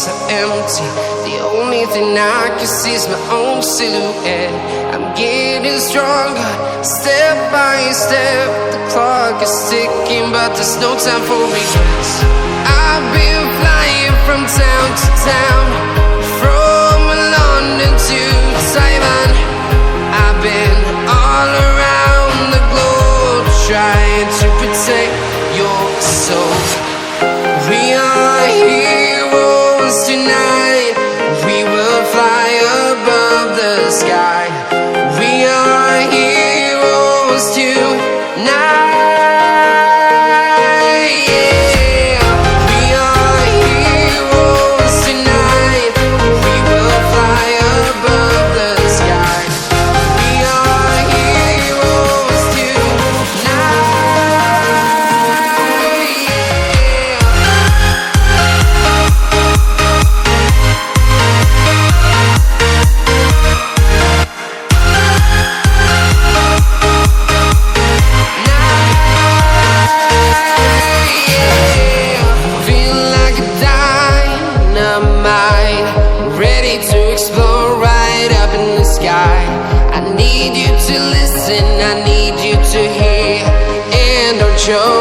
so empty. The only thing I can see is my own silhouette. I'm getting stronger, step by step. The clock is ticking, but there's no time for regrets. I've been flying from town to town, from London to Taiwan. I've been all around the globe, trying to protect your soul. We are heroes tonight. We will fly above the sky. We are heroes tonight. Yeah. We are heroes tonight. We will fly above the sky. We are heroes tonight. Feel like a dynamite, ready to explode right up in the sky. I need you to listen, I need you to hear, and don't show